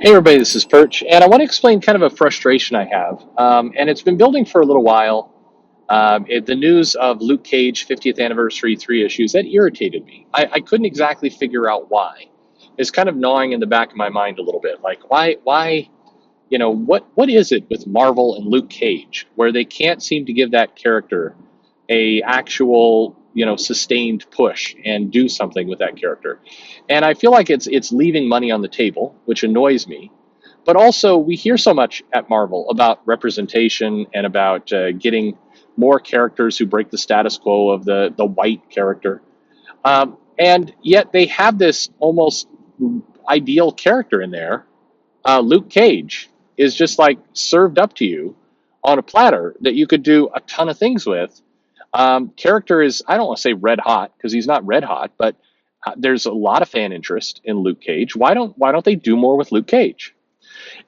Hey everybody, this is Perch, and I want to explain kind of a frustration I have, and it's been building for a little while. The news of Luke Cage 50th anniversary 3 issues that irritated me. I couldn't exactly figure out why. It's kind of gnawing in the back of my mind a little bit, like why, what is it with Marvel and Luke Cage where they can't seem to give that character a actual sustained push and do something with that character. And I feel like it's leaving money on the table, which annoys me. But also, we hear so much at Marvel about representation and about getting more characters who break the status quo of the white character. And yet they have this almost ideal character in there. Luke Cage is just like served up to you on a platter that you could do a ton of things with. Character is, I don't want to say red hot because he's not red hot, but there's a lot of fan interest in Luke Cage. Why don't they do more with Luke Cage?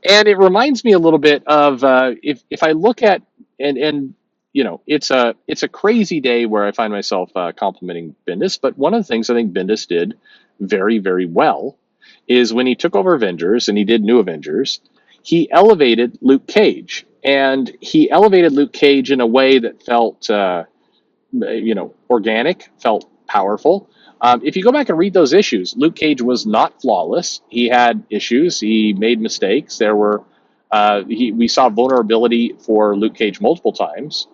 And it reminds me a little bit of if I look at and it's a crazy day where I find myself complimenting Bendis, but one of the things I think Bendis did very very well is when he took over Avengers and he did New Avengers, he elevated Luke Cage, and he elevated Luke Cage in a way that felt organic, felt powerful. If you go back and read those issues, Luke Cage was not flawless. He had issues. He made mistakes. We saw vulnerability for Luke Cage multiple times.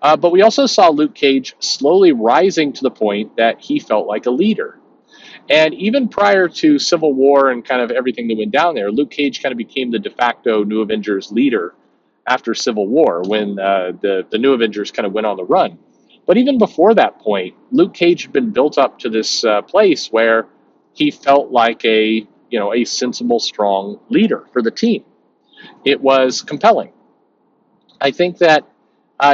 But we also saw Luke Cage slowly rising to the point that he felt like a leader. And even prior to Civil War and kind of everything that went down there, Luke Cage kind of became the de facto New Avengers leader after Civil War when the New Avengers kind of went on the run. But even before that point, Luke Cage had been built up to this place where he felt like a sensible, strong leader for the team. It was compelling. I think that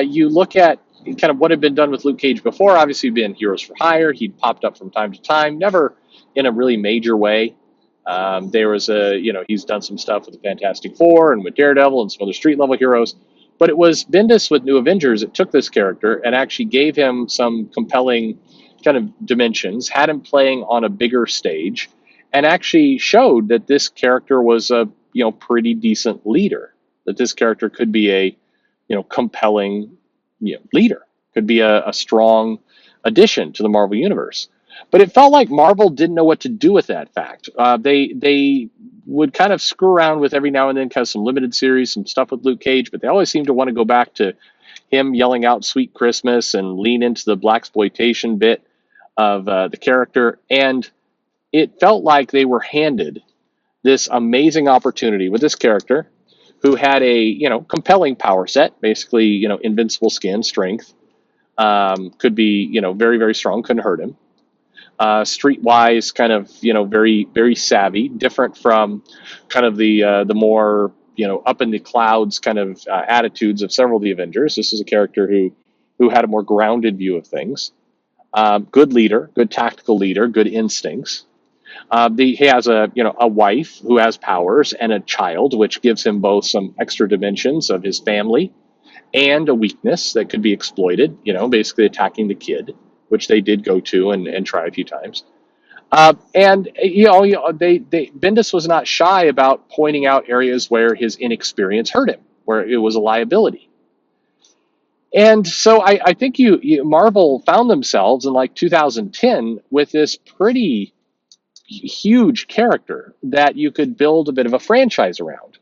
you look at kind of what had been done with Luke Cage before. Obviously, been Heroes for Hire. He'd popped up from time to time, never in a really major way. There was he's done some stuff with the Fantastic Four and with Daredevil and some other street level heroes. But it was Bendis with New Avengers that took this character and actually gave him some compelling kind of dimensions, had him playing on a bigger stage, and actually showed that this character was a pretty decent leader. That this character could be a compelling leader, could be a strong addition to the Marvel universe. But it felt like Marvel didn't know what to do with that fact. They would kind of screw around with every now and then, kind of some limited series, some stuff with Luke Cage, but they always seem to want to go back to him yelling out "Sweet Christmas" and lean into the blaxploitation bit of the character. And it felt like they were handed this amazing opportunity with this character who had a compelling power set, basically invincible skin, strength, could be very very strong, couldn't hurt him. Streetwise, kind of very very savvy, different from kind of the more up in the clouds kind of attitudes of several of the Avengers. This is a character who had a more grounded view of things. Good leader, good tactical leader, good instincts. He has a wife who has powers and a child, which gives him both some extra dimensions of his family and a weakness that could be exploited. Basically attacking the kid, which they did go to and try a few times. And Bendis was not shy about pointing out areas where his inexperience hurt him, where it was a liability. And so I think Marvel found themselves in like 2010 with this pretty huge character that you could build a bit of a franchise around.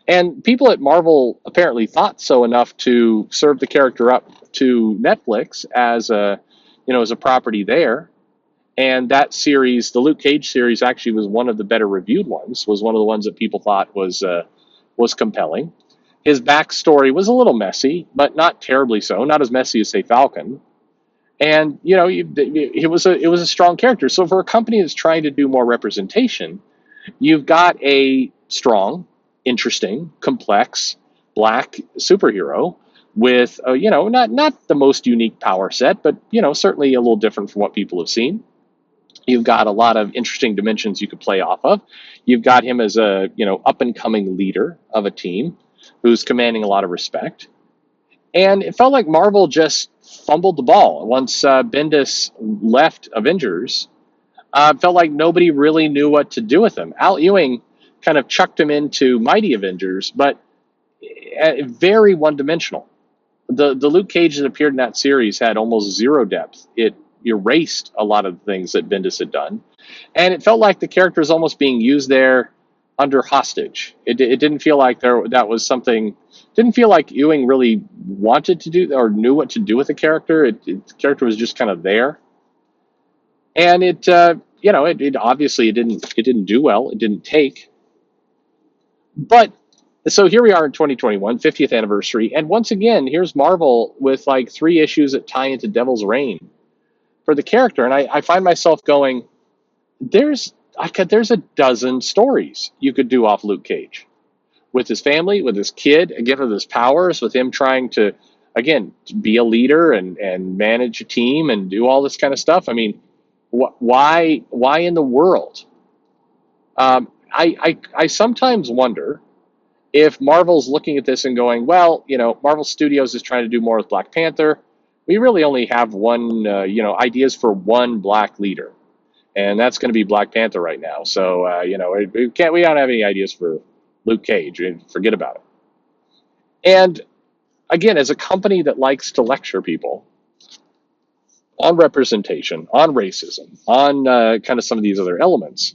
And people at Marvel apparently thought so enough to serve the character up to Netflix as a property there. And that series, the Luke Cage series, actually was one of the better reviewed ones. Was one of the ones that people thought was compelling. His backstory was a little messy, but not terribly so. Not as messy as say Falcon. And it was a strong character. So for a company that's trying to do more representation, you've got a strong, interesting, complex black superhero with not the most unique power set, but certainly a little different from what people have seen. You've got a lot of interesting dimensions you could play off of. You've got him as a up and coming leader of a team who's commanding a lot of respect. And it felt like Marvel just fumbled the ball once Bendis left Avengers. Felt like nobody really knew what to do with him. Al Ewing kind of chucked him into Mighty Avengers, but very one dimensional. The Luke Cage that appeared in that series had almost zero depth. It erased a lot of the things that Bendis had done, and it felt like the character was almost being used there under hostage. It didn't feel like that was something. Didn't feel like Ewing really wanted to do or knew what to do with the character. The character was just kind of there, and it obviously it didn't do well. It didn't take, but so here we are in 2021, 50th anniversary, and once again, here's Marvel with like 3 issues that tie into Devil's Reign for the character, and I find myself going, there's a dozen stories you could do off Luke Cage with his family, with his kid, again with his powers, with him trying to again be a leader and manage a team and do all this kind of stuff. I mean, why in the world? I sometimes wonder if Marvel's looking at this and going, well, Marvel Studios is trying to do more with Black Panther. We really only have one, ideas for one black leader, and that's going to be Black Panther right now. So, we don't have any ideas for Luke Cage. Forget about it. And again, as a company that likes to lecture people on representation, on racism, on kind of some of these other elements,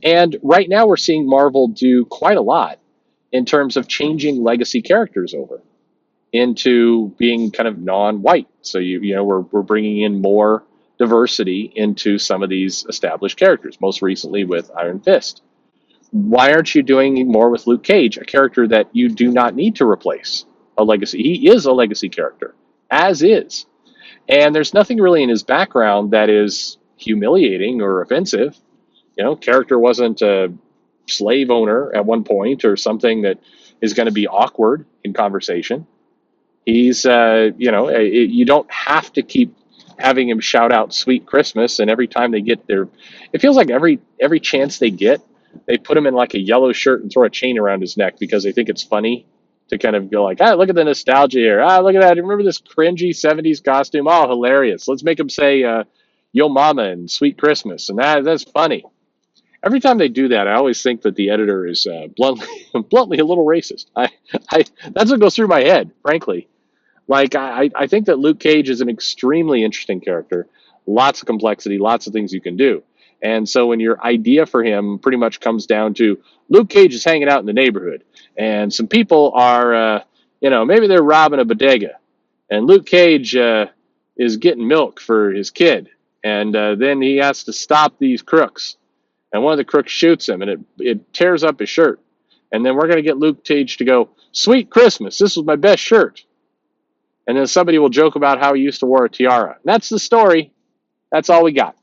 and right now we're seeing Marvel do quite a lot in terms of changing legacy characters over into being kind of non-white. So we're bringing in more diversity into some of these established characters. Most recently with Iron Fist. Why aren't you doing more with Luke Cage, a character that you do not need to replace a legacy? He is a legacy character, as is, and there's nothing really in his background that is humiliating or offensive. Character wasn't a slave owner at one point or something that is going to be awkward in conversation. He's, you don't have to keep having him shout out "Sweet Christmas," and every time they get there, it feels like every chance they get, they put him in like a yellow shirt and throw a chain around his neck because they think it's funny to kind of go like, look at the nostalgia here. Look at that. Remember this cringy 70s costume? Oh, hilarious. Let's make him say, "Yo Mama" and "Sweet Christmas." And that's funny. Every time they do that, I always think that the editor is bluntly a little racist. That's what goes through my head, frankly. Like, I think that Luke Cage is an extremely interesting character, lots of complexity, lots of things you can do. And so when your idea for him pretty much comes down to Luke Cage is hanging out in the neighborhood, and some people are, maybe they're robbing a bodega, and Luke Cage is getting milk for his kid, and then he has to stop these crooks, and one of the crooks shoots him, and it tears up his shirt. And then we're going to get Luke Cage to go, "Sweet Christmas, this was my best shirt." And then somebody will joke about how he used to wear a tiara. And that's the story. That's all we got.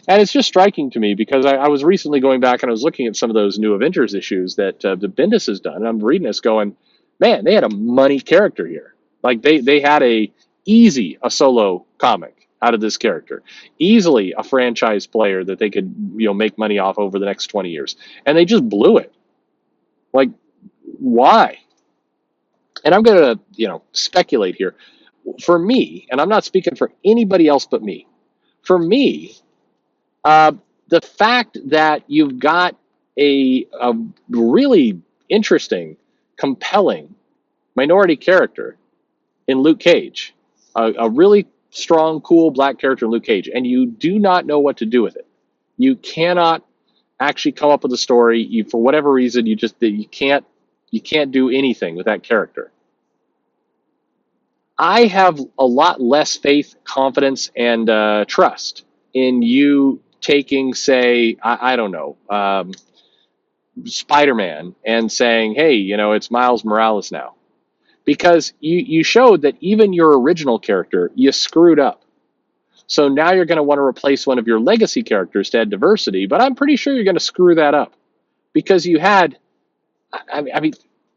And it's just striking to me because I was recently going back and I was looking at some of those new Avengers issues that the Bendis has done. And I'm reading this going, man, they had a money character here. Like they had a solo comic out of this character. Easily a franchise player that they could make money off over the next 20 years. And they just blew it. Like, why? And I'm going to, speculate here. For me, and I'm not speaking for anybody else but me, for me, the fact that you've got a really interesting, compelling minority character in Luke Cage, a really strong, cool black character in Luke Cage, and you do not know what to do with it. You cannot actually come up with a story. For whatever reason, you can't do anything with that character. I have a lot less faith, confidence, and trust in you taking, say, I don't know, Spider-Man and saying, hey, it's Miles Morales now. Because you showed that even your original character, you screwed up. So now you're going to want to replace one of your legacy characters to add diversity, but I'm pretty sure you're going to screw that up. Because you had, I mean,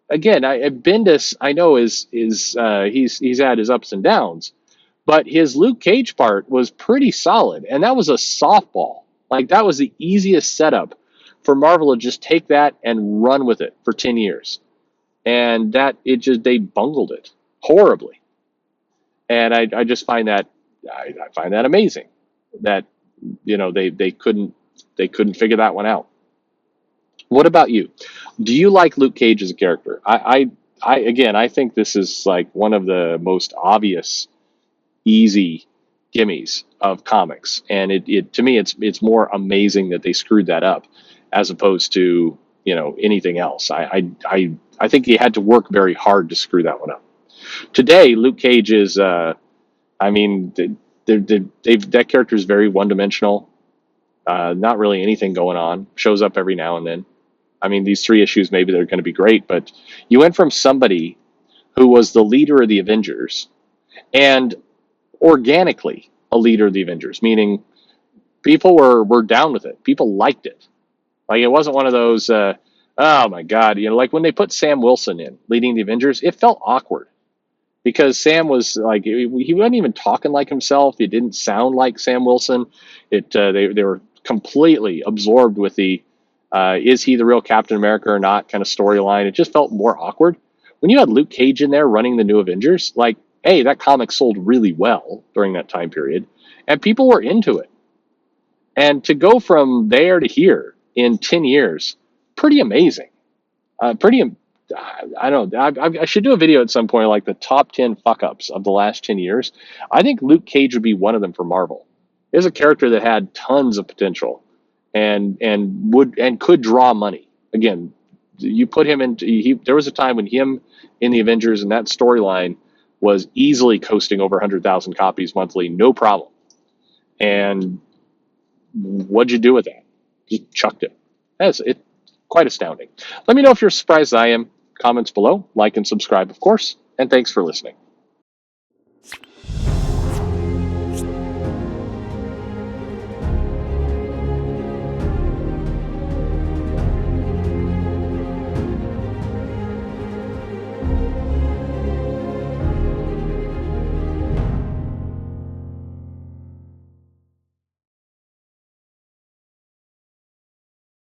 again, Bendis, I know he's had his ups and downs, but his Luke Cage part was pretty solid, and that was a softball. Like, that was the easiest setup for Marvel to just take that and run with it for 10 years, and they bungled it horribly, and I just find that I find that amazing that they couldn't figure that one out. What about you? Do you like Luke Cage as a character? Again, I think this is like one of the most obvious, easy gimmies of comics, and it to me, it's more amazing that they screwed that up, as opposed to anything else. I think he had to work very hard to screw that one up. Today, Luke Cage is, I mean, that character is very one dimensional. Not really anything going on. Shows up every now and then. I mean, these 3 issues, maybe they're going to be great, but you went from somebody who was the leader of the Avengers and organically a leader of the Avengers, meaning people were down with it. People liked it. Like, it wasn't one of those, oh my God, like when they put Sam Wilson in leading the Avengers, it felt awkward because Sam was like, he wasn't even talking like himself. It didn't sound like Sam Wilson. They were completely absorbed with the is he the real Captain America or not kind of storyline. It just felt more awkward. When you had Luke Cage in there running the New Avengers, like, hey, that comic sold really well during that time period, and people were into it. And to go from there to here in 10 years, pretty amazing. Pretty, I don't know. I should do a video at some point, like the top 10 fuck ups of the last 10 years. I think Luke Cage would be one of them for Marvel. Is a character that had tons of potential and could draw money. Again, you put him in. There was a time when him in the Avengers and that storyline was easily coasting over 100,000 copies monthly, no problem. And what'd you do with that? Just chucked it. That's it. Quite astounding. Let me know if you're surprised as I am. Comments below. Like and subscribe, of course. And thanks for listening.